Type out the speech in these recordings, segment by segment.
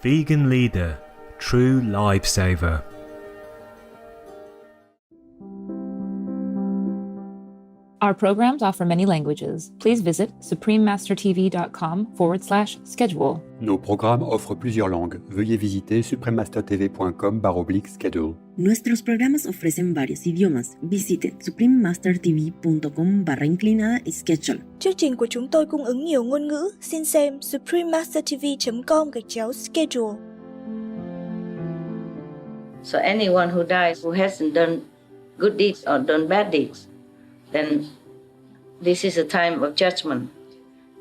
Vegan leader, true lifesaver. Our programs offer many languages. Please visit suprememastertv.com/schedule. Nos programmes offrent plusieurs langues. Veuillez visiter suprememastertv.com/schedule. Nuestros programas ofrecen varios idiomas. Visite suprememastertv.com/schedule. Chương trình của chúng tôi cung ứng nhiều ngôn ngữ. Xin xem suprememastertv.com/schedule. So anyone who dies who hasn't done good deeds or done bad deeds, then this is a time of judgment.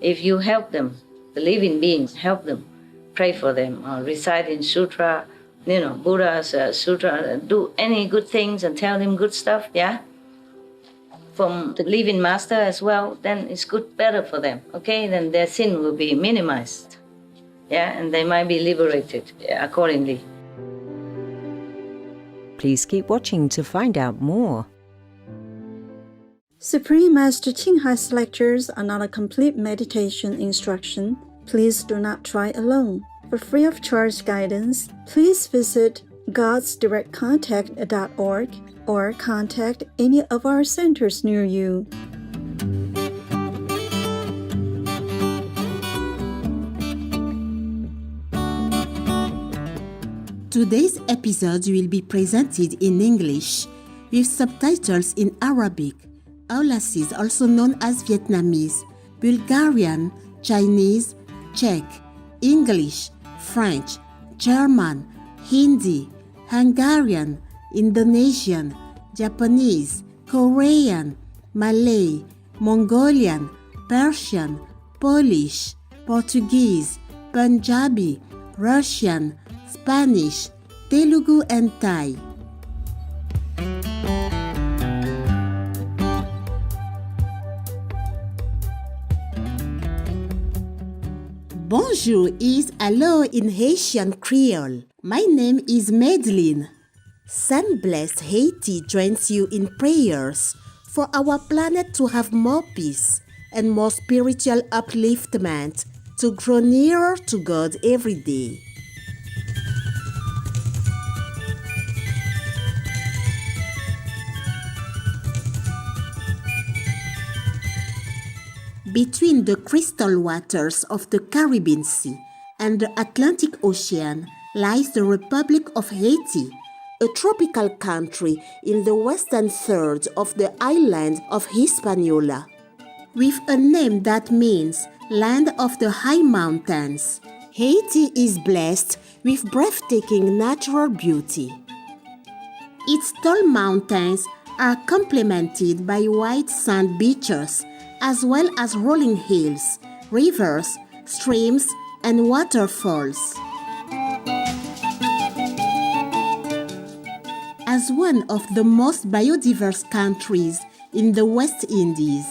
If you help them, the living beings, help them, pray for them, or recite in sutra, Buddha's sutra, do any good things and tell them good stuff, from the living master as well, then it's better for them, okay? Then their sin will be minimized, and they might be liberated accordingly. Please keep watching to find out more. Supreme Master Ching Hai's lectures are not a complete meditation instruction. Please do not try alone. For free of charge guidance, please visit godsdirectcontact.org or contact any of our centers near you. Today's episode will be presented in English with subtitles in Arabic, Aulasis, also known as Vietnamese, Bulgarian, Chinese, Czech, English, French, German, Hindi, Hungarian, Indonesian, Japanese, Korean, Malay, Mongolian, Persian, Polish, Portuguese, Punjabi, Russian, Spanish, Telugu, and Thai. Bonjour is hello in Haitian Creole. My name is Madeline. Sun blessed Haiti joins you in prayers for our planet to have more peace and more spiritual upliftment to grow nearer to God every day. Between the crystal waters of the Caribbean Sea and the Atlantic Ocean lies the Republic of Haiti, a tropical country in the western third of the island of Hispaniola. With a name that means land of the high mountains, Haiti is blessed with breathtaking natural beauty. Its tall mountains are complemented by white sand beaches, as well as rolling hills, rivers, streams, and waterfalls. As one of the most biodiverse countries in the West Indies,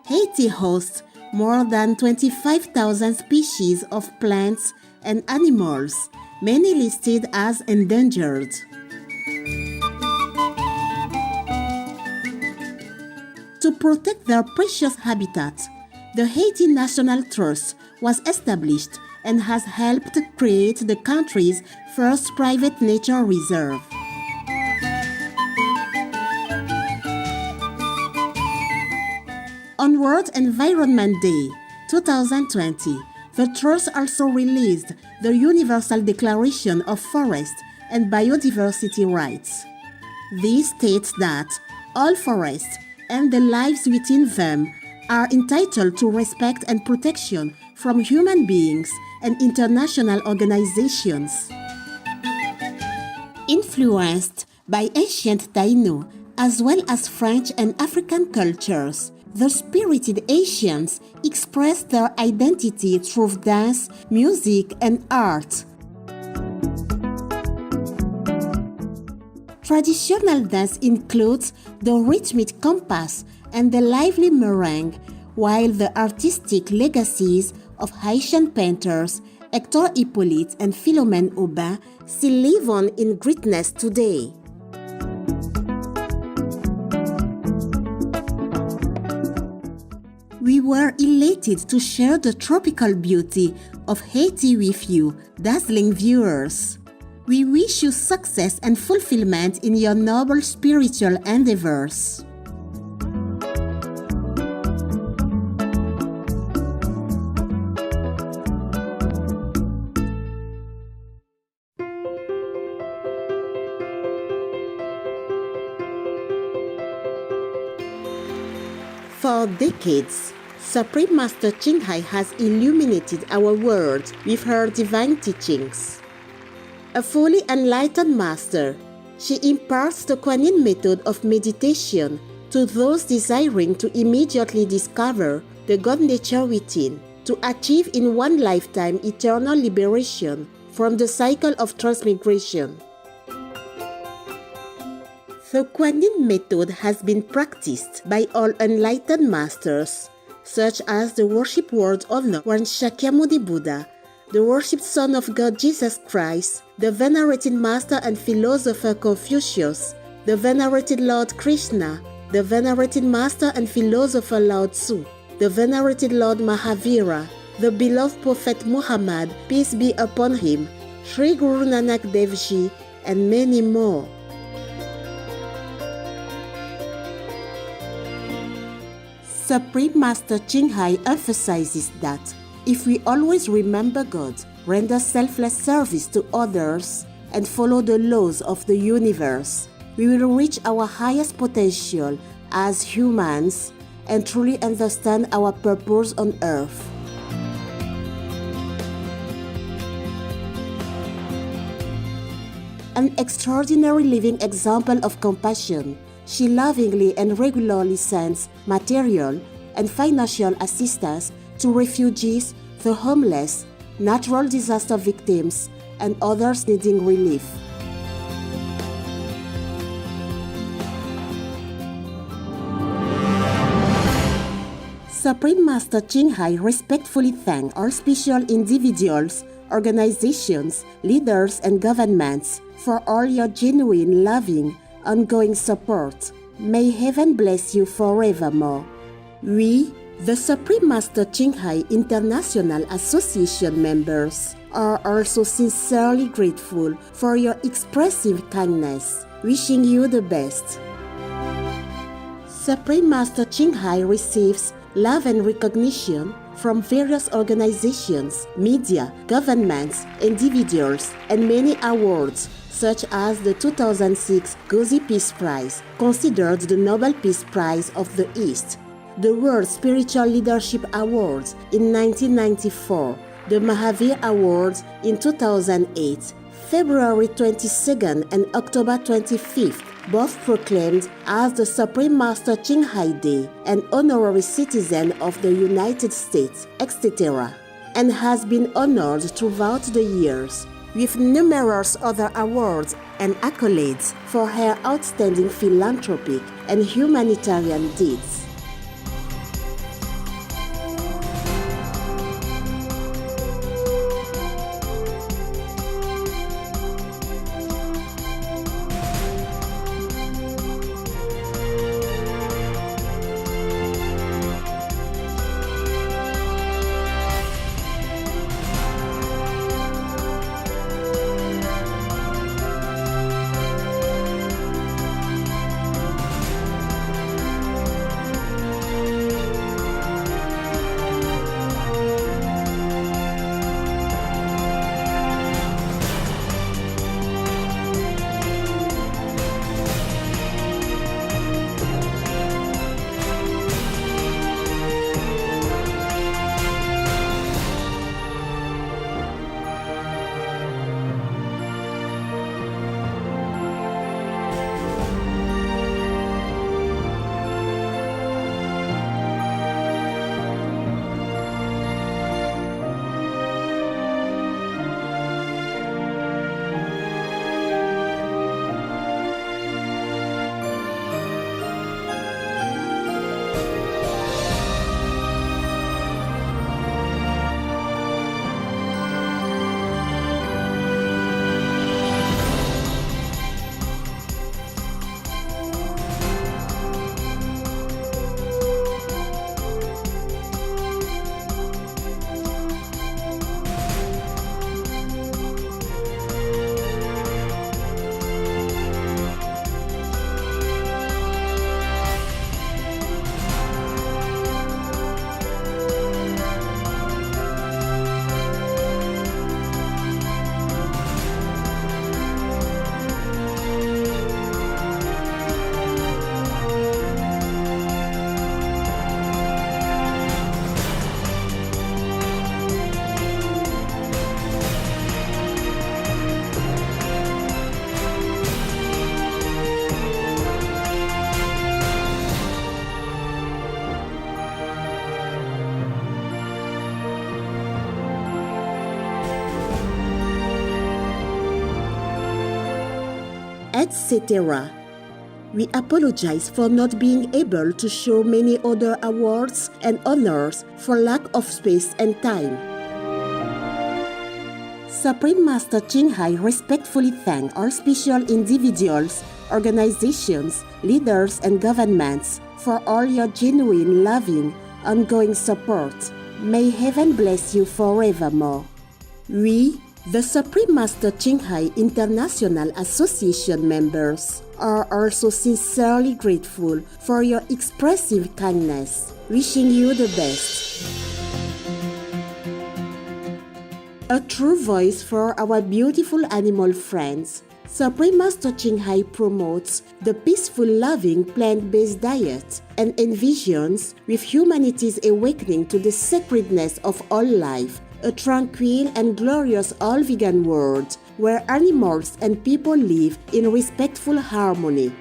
Haiti hosts more than 25,000 species of plants and animals, many listed as endangered. To protect their precious habitat, the Haiti National Trust was established and has helped create the country's first private nature reserve. On World Environment Day 2020, the Trust also released the Universal Declaration of Forest and Biodiversity Rights. This states that all forests and the lives within them are entitled to respect and protection from human beings and international organizations. Influenced by ancient Taino as well as French and African cultures, the spirited Asians expressed their identity through dance, music, and art. Traditional dance includes the rhythmic compass and the lively meringue, while the artistic legacies of Haitian painters Hector Hippolyte and Philomène Aubin still live on in greatness today. We were elated to share the tropical beauty of Haiti with you, dazzling viewers. We wish you success and fulfillment in your noble spiritual endeavors. For decades, Supreme Master Ching Hai has illuminated our world with her divine teachings. A fully enlightened master, she imparts the Kuan Yin method of meditation to those desiring to immediately discover the God nature within, to achieve in one lifetime eternal liberation from the cycle of transmigration. The Kuan Yin method has been practiced by all enlightened masters, such as the worship world owner One Shakyamuni Buddha, the worshipped Son of God Jesus Christ, the venerated master and philosopher Confucius, the venerated Lord Krishna, the venerated master and philosopher Lao Tzu, the venerated Lord Mahavira, the beloved Prophet Muhammad, peace be upon him, Sri Guru Nanak Dev Ji, and many more. Supreme Master Ching Hai emphasizes that if we always remember God, render selfless service to others, and follow the laws of the universe, we will reach our highest potential as humans and truly understand our purpose on earth. An extraordinary living example of compassion, she lovingly and regularly sends material and financial assistance to refugees, the homeless, natural disaster victims, and others needing relief. Supreme Master Ching Hai respectfully thanks all special individuals, organizations, leaders, and governments for all your genuine, loving, ongoing support. May heaven bless you forevermore. We, the Supreme Master Ching Hai International Association members, are also sincerely grateful for your expressive kindness, wishing you the best. Supreme Master Ching Hai receives love and recognition from various organizations, media, governments, individuals, and many awards, such as the 2006 Ghazi Peace Prize, considered the Nobel Peace Prize of the East, the World Spiritual Leadership Awards in 1994, the Mahavir Awards in 2008, February 22nd and October 25th, both proclaimed as the Supreme Master Ching Hai Day, an honorary citizen of the United States, etc., and has been honored throughout the years, with numerous other awards and accolades for her outstanding philanthropic and humanitarian deeds. etc. We apologize for not being able to show many other awards and honors for lack of space and time. Supreme Master Ching Hai respectfully thanks all special individuals, organizations, leaders, and governments for all your genuine, loving, ongoing support. May heaven bless you forevermore. We, the Supreme Master Ching Hai International Association members, are also sincerely grateful for your expressive kindness, wishing you the best. A true voice for our beautiful animal friends, Supreme Master Ching Hai promotes the peaceful, loving plant-based diet and envisions, with humanity's awakening to the sacredness of all life, a tranquil and glorious all-vegan world where animals and people live in respectful harmony.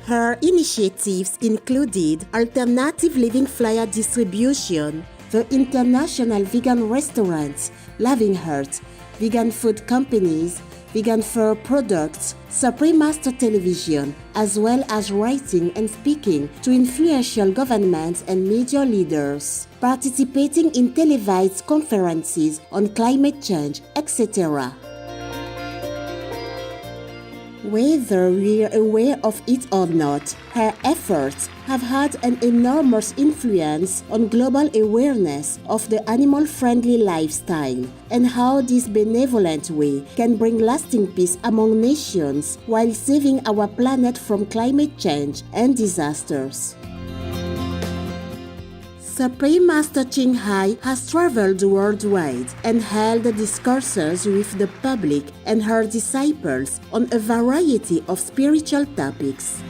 Her initiatives included alternative living flyer distribution, the International Vegan Restaurants, Loving Heart, vegan food companies, vegan fur products, Supreme Master Television, as well as writing and speaking to influential governments and media leaders, participating in televised conferences on climate change, etc. Whether we're aware of it or not, her efforts have had an enormous influence on global awareness of the animal-friendly lifestyle and how this benevolent way can bring lasting peace among nations while saving our planet from climate change and disasters. Supreme Master Ching Hai has traveled worldwide and held discourses with the public and her disciples on a variety of spiritual topics.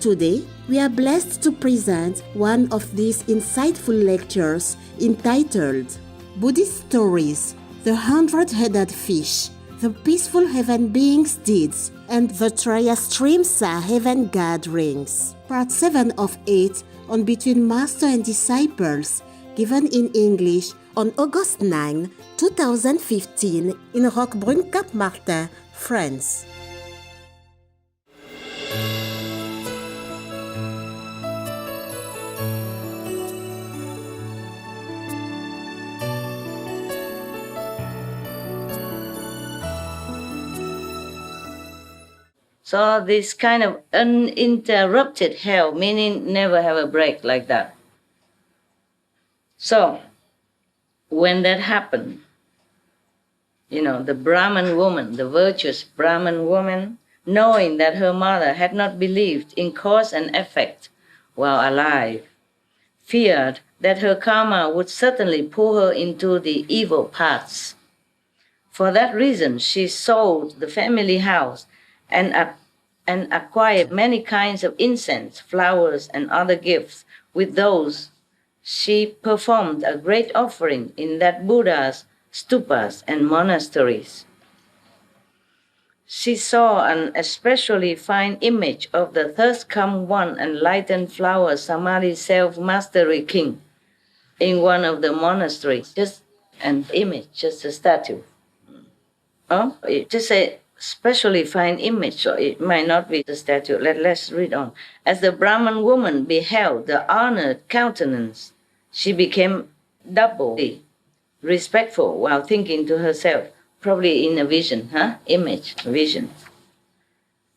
Today, we are blessed to present one of these insightful lectures entitled Buddhist Stories, the 100-Headed Fish, the Peaceful Heaven Beings' Deeds, and the Trayastrimsa Heaven Gatherings. Part 7 of 8 on Between Master and Disciples, given in English on August 9, 2015 in Roquebrune, Cap Martin, France. So this kind of uninterrupted hell, meaning never have a break like that. So when that happened, the Brahman woman, the virtuous Brahman woman, knowing that her mother had not believed in cause and effect while alive, feared that her karma would certainly pull her into the evil paths. For that reason, she sold the family house and acquired many kinds of incense, flowers, and other gifts. With those, she performed a great offering in that Buddha's stupas and monasteries. She saw an especially fine image of the thirst-come one enlightened flower Samadhi self-mastery king in one of the monasteries. Just an image, just a statue. Just a especially fine image, so it might not be the statue. Let's read on. As the Brahman woman beheld the honored countenance, she became doubly respectful while thinking to herself, probably in a vision, image, vision.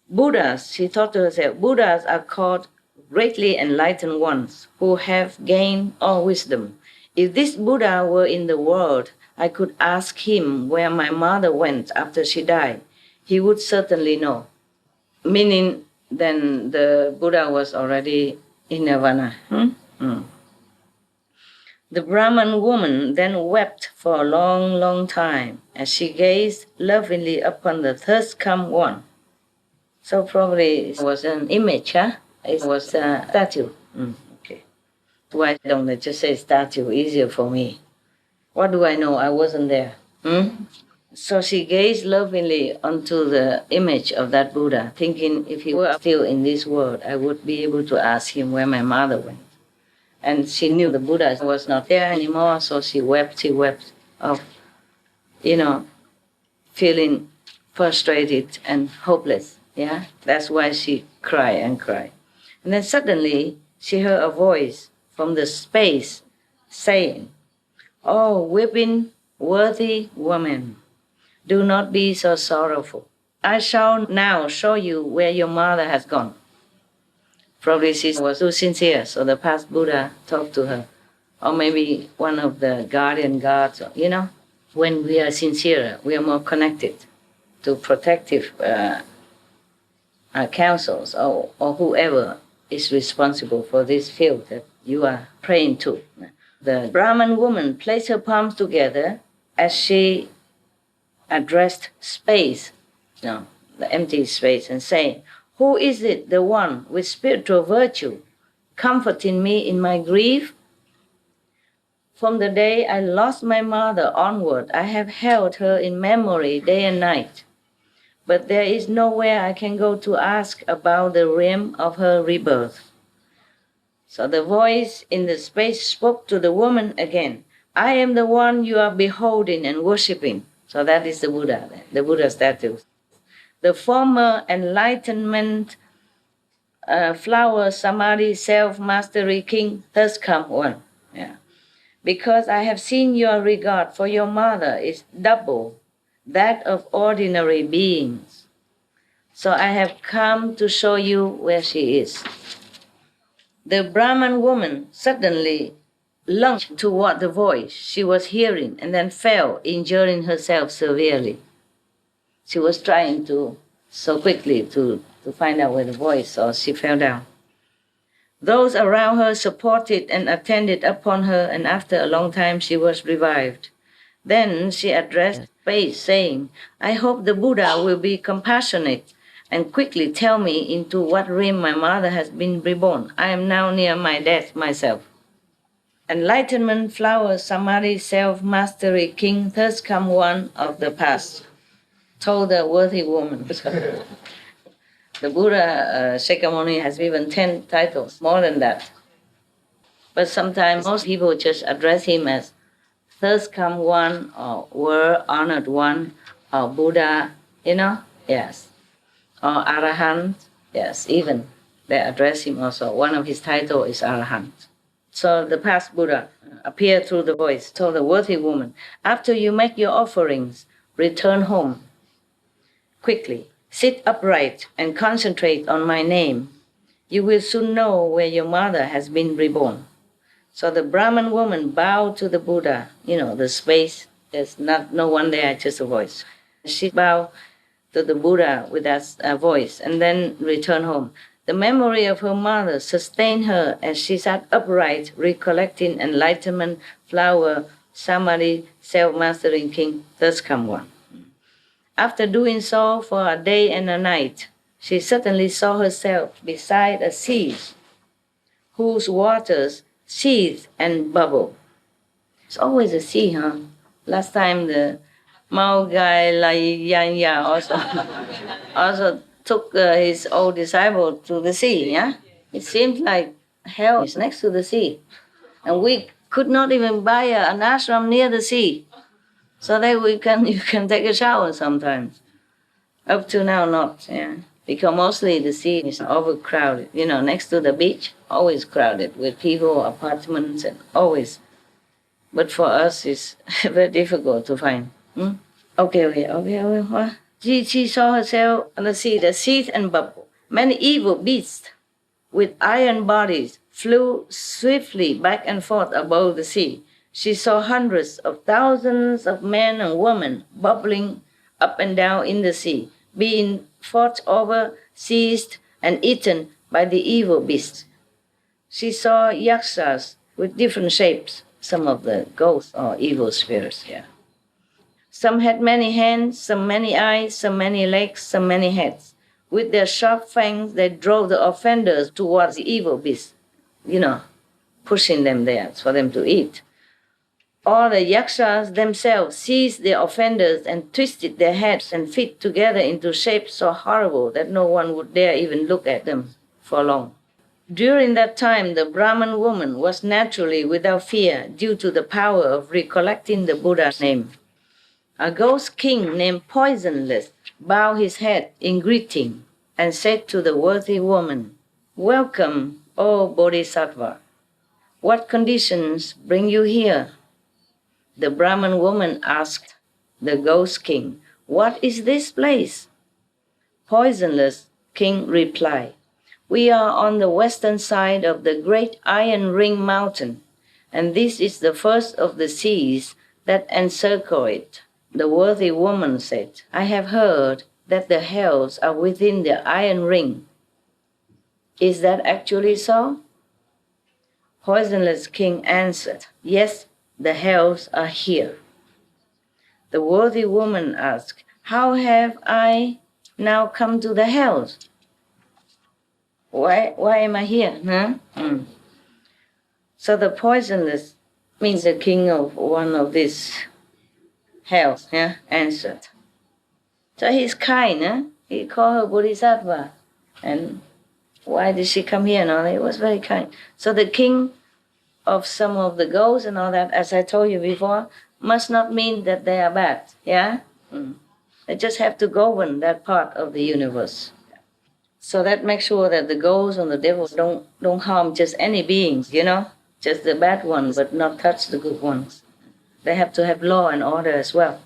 Buddhas, she thought to herself, Buddhas are called greatly enlightened ones who have gained all wisdom. If this Buddha were in the world, I could ask him where my mother went after she died. He would certainly know. Meaning, then the Buddha was already in nirvana. The Brahman woman then wept for a long, long time as she gazed lovingly upon the thirst-come one. So probably it was an image, It was a statue. Okay. Why don't they just say statue? Easier for me. What do I know? I wasn't there. So she gazed lovingly onto the image of that Buddha, thinking if he were still in this world, I would be able to ask him where my mother went. And she knew the Buddha was not there anymore, so she wept. feeling frustrated and hopeless. Yeah, that's why she cried and cried. And then suddenly she heard a voice from the space saying, "Oh, weeping, worthy woman, do not be so sorrowful. I shall now show you where your mother has gone." Probably she was too sincere, so the past Buddha talked to her. Or maybe one of the guardian gods, When we are sincere, we are more connected to protective councils or whoever is responsible for this field that you are praying to. The Brahman woman placed her palms together as she addressed space, the empty space, and saying, "Who is it, the one with spiritual virtue, comforting me in my grief? From the day I lost my mother onward, I have held her in memory day and night. But there is nowhere I can go to ask about the realm of her rebirth." So the voice in the space spoke to the woman again. "I am the one you are beholding and worshipping." So that is the Buddha, the Buddha statue. "The former enlightenment, flower, samadhi, self-mastery king, has come one. Yeah. Because I have seen your regard for your mother is double that of ordinary beings. So I have come to show you where she is." The Brahman woman suddenly lunged toward the voice she was hearing and then fell, injuring herself severely. She was trying so quickly to find out where the voice, so she fell down. Those around her supported and attended upon her, and after a long time she was revived. Then she addressed space, saying, "I hope the Buddha will be compassionate and quickly tell me into what realm my mother has been reborn. I am now near my death myself." Enlightenment, flower, samadhi, self-mastery, king, thus come one of the past, told the worthy woman. The Buddha Shakyamuni has given 10 titles, more than that. But sometimes most people just address him as thus come one, or were honored one, or Buddha, yes. Or Arahant, yes, even they address him also. One of his titles is Arahant. So the past Buddha appeared through the voice, told the worthy woman, "After you make your offerings, return home quickly. Sit upright and concentrate on my name. You will soon know where your mother has been reborn." So the Brahman woman bowed to the Buddha, the space, there's no one there, just a voice. She bowed to the Buddha with a voice and then returned home. The memory of her mother sustained her as she sat upright, recollecting enlightenment, flower, samadhi, self-mastering king, thus come one. After doing so for a day and a night, she suddenly saw herself beside a sea whose waters seethe and bubble. It's always a sea, huh? Last time the Mao Gai Layanya also took his old disciple to the sea, yeah? It seems like hell is next to the sea. And we could not even buy an ashram near the sea. So that you can take a shower sometimes. Up to now, not, yeah. Because mostly the sea is overcrowded. Next to the beach, always crowded with people, apartments, and always. But for us, it's very difficult to find. Okay. She saw herself on the sea, the seethe and bubble. Many evil beasts with iron bodies flew swiftly back and forth above the sea. She saw hundreds of thousands of men and women bubbling up and down in the sea, being fought over, seized, and eaten by the evil beasts. She saw yakshas with different shapes, some of the ghosts or evil spirits, yeah. Some had many hands, some many eyes, some many legs, some many heads. With their sharp fangs, they drove the offenders towards the evil beasts, pushing them there for them to eat. All the yakshas themselves seized the offenders and twisted their heads and feet together into shapes so horrible that no one would dare even look at them for long. During that time, the Brahman woman was naturally without fear due to the power of recollecting the Buddha's name. A ghost king named Poisonless bowed his head in greeting and said to the worthy woman, "Welcome, O Bodhisattva. What conditions bring you here?" The Brahman woman asked the ghost king, "What is this place?" Poisonless king replied, "We are on the western side of the great Iron Ring mountain, and this is the first of the seas that encircle it." The worthy woman said, "I have heard that the hells are within the Iron Ring. Is that actually so?" Poisonless king answered, "Yes, the hells are here." The worthy woman asked, "How have I now come to the hells? Why am I here? Huh? So the Poisonless means the king of one of these hells, answered. So he's kind, he called her Bodhisattva. And why did she come here? No, it was very kind. So the king of some of the ghosts and all that, as I told you before, must not mean that they are bad, They just have to govern that part of the universe. So that makes sure that the ghosts and the devils don't harm just any beings, just the bad ones, but not touch the good ones. They have to have law and order as well,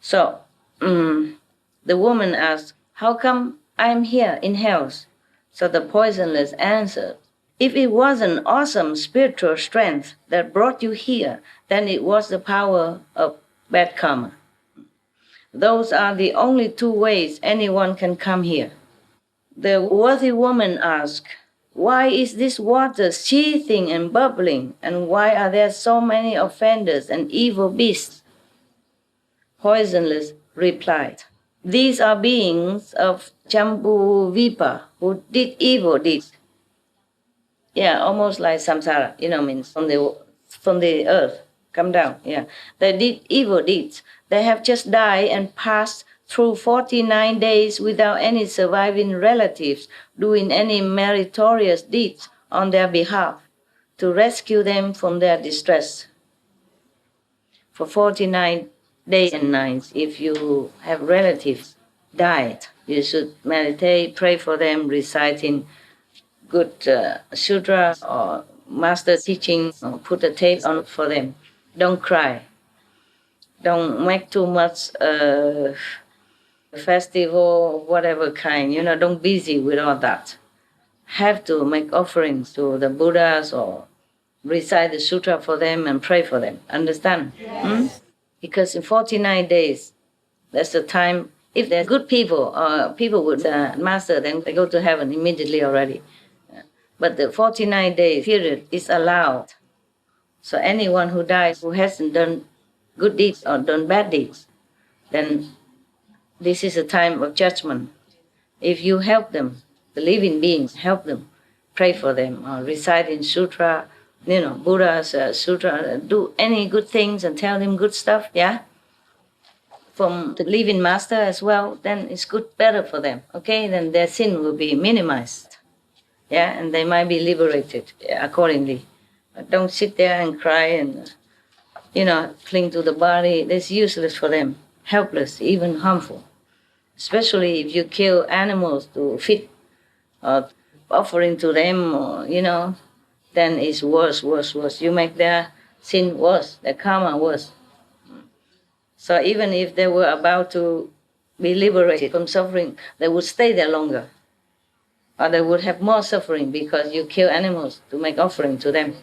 So the woman asked, "How come I'm here in hells?" So the Poisonless answered, "If it was an awesome spiritual strength that brought you here, then it was the power of bad karma. Those are the only two ways anyone can come here." The worthy woman asked, "Why is this water seething and bubbling, and why are there so many offenders and evil beasts?" Poisonless replied, "These are beings of Jambu Vipa who did evil deeds." Almost like samsara, means from the earth, come down, They did evil deeds. They have just died and passed through 49 days without any surviving relatives doing any meritorious deeds on their behalf to rescue them from their distress. For 49 days and nights, if you have relatives died, you should meditate, pray for them, reciting good sutra or master teaching, or put a tape on for them. Don't cry. Don't make too much festival, whatever kind, don't busy with all that. Have to make offerings to the Buddhas or recite the sutra for them and pray for them. Understand? Because in 49 days, that's the time, if they're good people or people with master, then they go to heaven immediately already. But the 49-day period is allowed. So anyone who dies who hasn't done good deeds or done bad deeds, then this is a time of judgment. If you help them, the living beings, help them, pray for them, or recite in sutra, Buddha's sutra, do any good things and tell them good stuff, from the living master as well, then it's better for them, then their sin will be minimized, and they might be liberated accordingly. But don't sit there and cry and, cling to the body. That's useless for them, helpless, even harmful. Especially if you kill animals to feed or offering to them, or, then it's worse. You make their sin worse, their karma worse. So even if they were about to be liberated from suffering, they would stay there longer. Or they would have more suffering because you kill animals to make offering to them.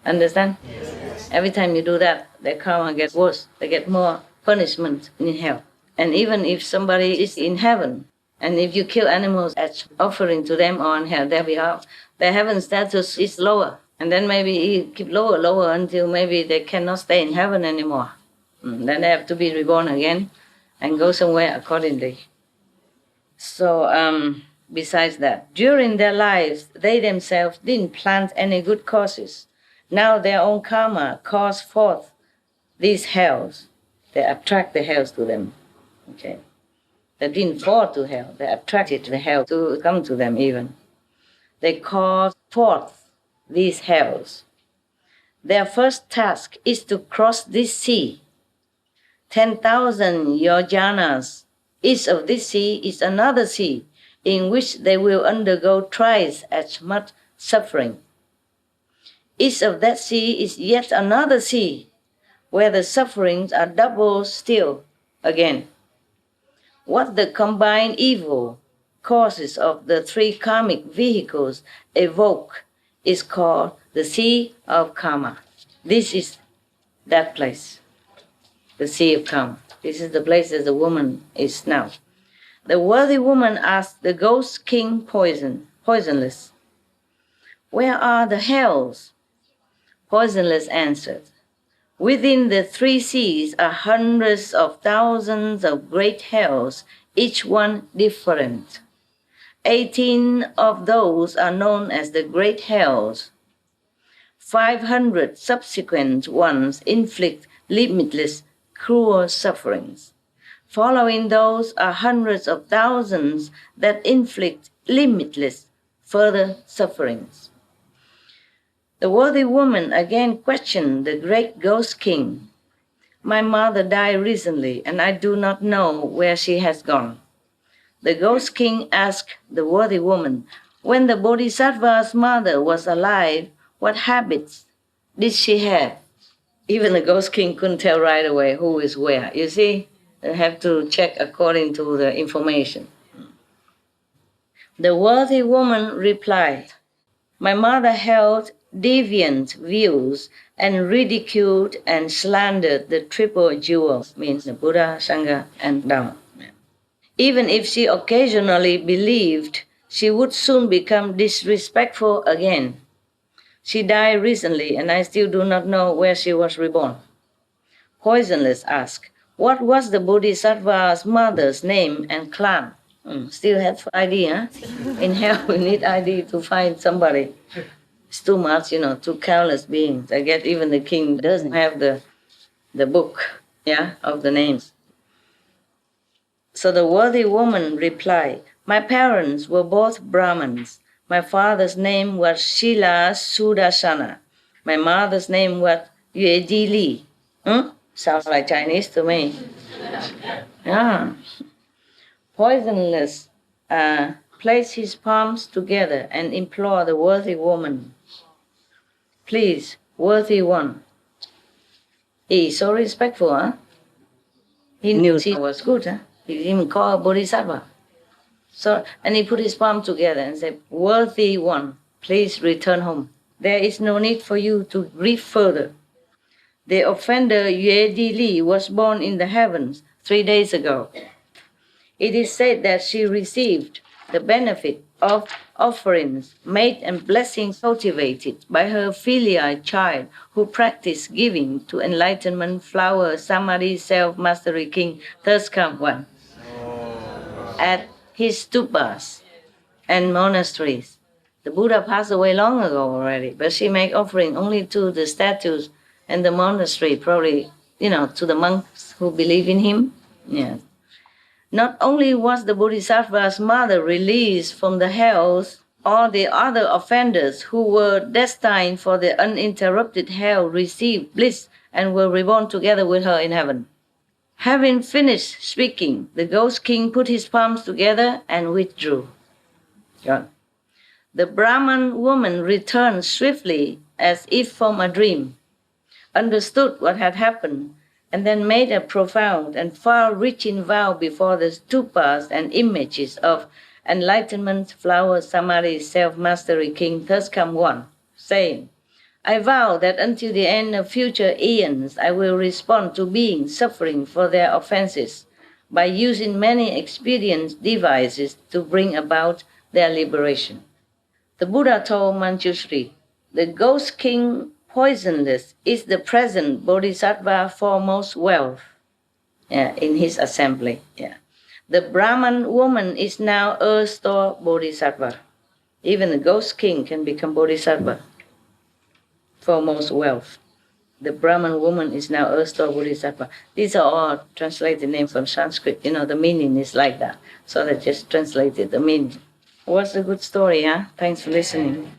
Understand? Yes. Every time you do that, their karma gets worse. They get more punishment in hell. And even if somebody is in heaven, and if you kill animals as offering to them on hell, their behalf, their heaven status is lower. And then maybe it keep lower until maybe they cannot stay in heaven anymore. Then they have to be reborn again and go somewhere accordingly. So besides that, during their lives, they themselves didn't plant any good causes. Now their own karma calls forth these hells. They attract the hells to them. They didn't fall to hell. They attracted the hell to come to them even. They call forth these hells. Their first task is to cross this sea. 10,000 yojanas. Each of this sea is another sea, in which they will undergo twice as much suffering. Each of that sea is yet another sea, where the sufferings are double still again. What the combined evil causes of the three karmic vehicles evoke is called the sea of karma. This is that place, the sea of karma. This is the place that the woman is now. The worthy woman asked the ghost king Poisonless, "Where are the hells?" Poisonless answered, "Within the three seas are hundreds of thousands of great hells, each one different. 18 of those are known as the great hells. 500 subsequent ones inflict limitless, cruel sufferings. Following those are hundreds of thousands that inflict limitless, further sufferings." The worthy woman again questioned the great ghost king. "My mother died recently, and I do not know where she has gone." The ghost king asked the worthy woman, "When the Bodhisattva's mother was alive, what habits did she have?" Even the ghost king couldn't tell right away who is where. You see, they have to check according to the information. The worthy woman replied, "My mother held deviant views and ridiculed and slandered the triple jewels," means the Buddha, Sangha, and Dhamma. "Even if she occasionally believed, she would soon become disrespectful again. She died recently, and I still do not know where she was reborn." Poisonless asked, "What was the Bodhisattva's mother's name and clan?" Still have ID, huh? In hell, we need ID to find somebody. It's too much, too countless beings. I guess even the king doesn't have the book, of the names. So the worthy woman replied, "My parents were both Brahmins. My father's name was Shila Sudarsana. My mother's name was Yue Di Li." Sounds like Chinese to me. Yeah. Poisonless placed his palms together and implored the worthy woman, "Please, worthy one." He's so respectful, huh? He knew she was good, huh? He even called her Bodhisattva. And he put his palm together and said, "Worthy one, please return home. There is no need for you to grieve further. The offender Yue Di Li was born in the heavens 3 days ago. It is said that she received the benefit of offerings made and blessings cultivated by her filial child who practiced giving to enlightenment flower Samadhi self-mastery king Thirskam one at his stupas and monasteries. The Buddha passed away long ago already, but she made offering only to the statues and the monastery, probably, to the monks who believe in him. Yes. Not only was the Bodhisattva's mother released from the hells, all the other offenders who were destined for the uninterrupted hell received bliss and were reborn together with her in heaven." Having finished speaking, the ghost king put his palms together and withdrew. God. The Brahman woman returned swiftly as if from a dream, understood what had happened, and then made a profound and far-reaching vow before the stupas and images of enlightenment flower Samadhi self-mastery king Thirskam one, saying, "I vow that until the end of future eons I will respond to beings suffering for their offenses by using many expedient devices to bring about their liberation." The Buddha told Manjushri, "The ghost king Poisonless is the present Bodhisattva foremost wealth in his assembly. The Brahman woman is now Earth Store Bodhisattva. Even the ghost king can become Bodhisattva, foremost wealth. The Brahman woman is now Earth Store Bodhisattva. These are all translated names from Sanskrit. The meaning is like that. So they just translated the meaning. What's a good story, huh? Thanks for listening.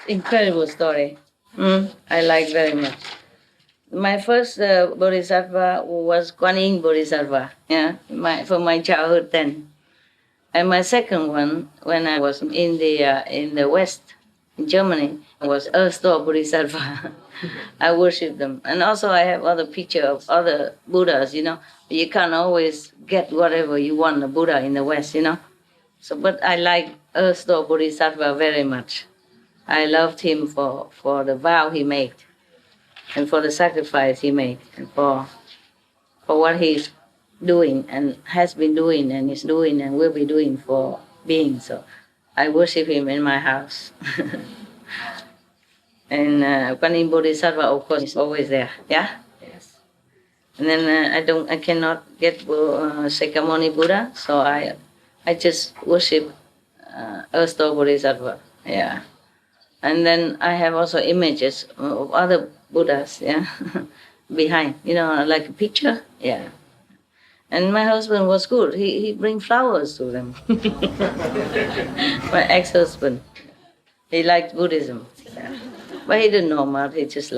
incredible story. I like very much. My first bodhisattva was Kuan Yin Bodhisattva, from my childhood then. And my second one, when I was in the West, in Germany, was Earth Door Bodhisattva. I worship them. And also I have other picture of other Buddhas, You can't always get whatever you want, a Buddha in the West, So, but I like Earth Door Bodhisattva very much. I loved him for the vow he made, and for the sacrifice he made, and for what he's doing and has been doing and is doing and will be doing for beings. So I worship him in my house. And Kuan Yin Bodhisattva, of course, is always there. Yeah. Yes. And then I cannot get Sakyamuni Buddha, so I just worship Earth Door Bodhisattva. Yeah. And then I have also images of other Buddhas, behind, like a picture, And my husband was good. He bring flowers to them. My ex-husband, he liked Buddhism, but he didn't know much. He just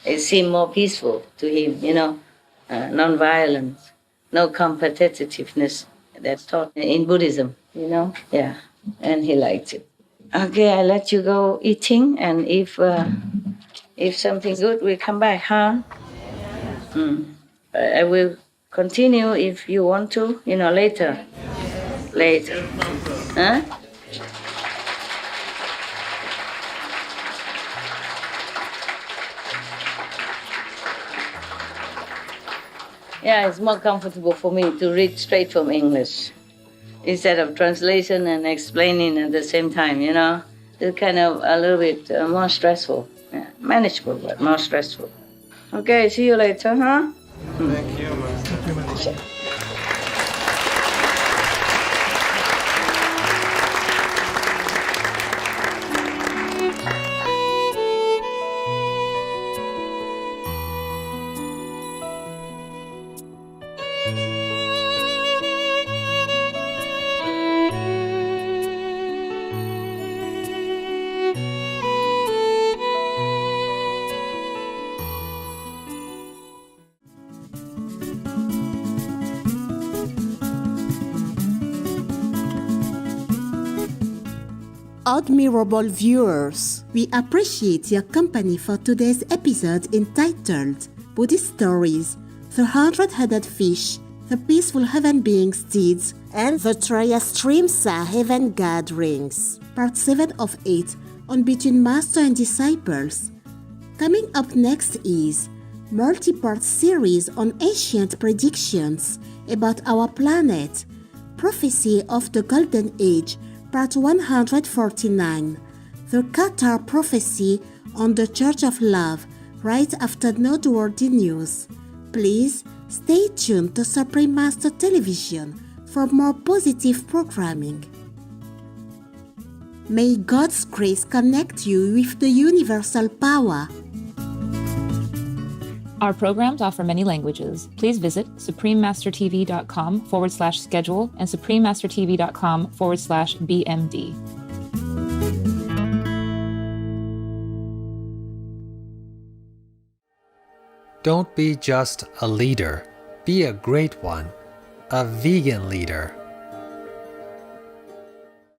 it seemed more peaceful to him, non-violence, no competitiveness that's taught in Buddhism, and he liked it. Okay, I let you go eating, and if something good will come back, huh? I will continue if you want to, later. Later. Huh? Yeah, it's more comfortable for me to read straight from English, instead of translation and explaining at the same time, It's kind of a little bit more stressful. Yeah, manageable, but more stressful. Okay, see you later, huh? Thank you, Master. Admirable viewers, we appreciate your company for today's episode entitled Buddhist Stories, The 100-Headed Fish, The Peaceful Heaven Beings Deeds, and The Trayastrimsa Heaven Gatherings, Part 7 of 8 on Between Master and Disciples. Coming up next is multi-part series on ancient predictions about our planet, Prophecy of the Golden Age, Part 149, The Qatar Prophecy on the Church of Love, right after noteworthy news. Please stay tuned to Supreme Master Television for more positive programming. May God's grace connect you with the universal power. Our programs offer many languages. Please visit suprememastertv.com/schedule and suprememastertv.com/BMD. Don't be just a leader. Be a great one. A vegan leader.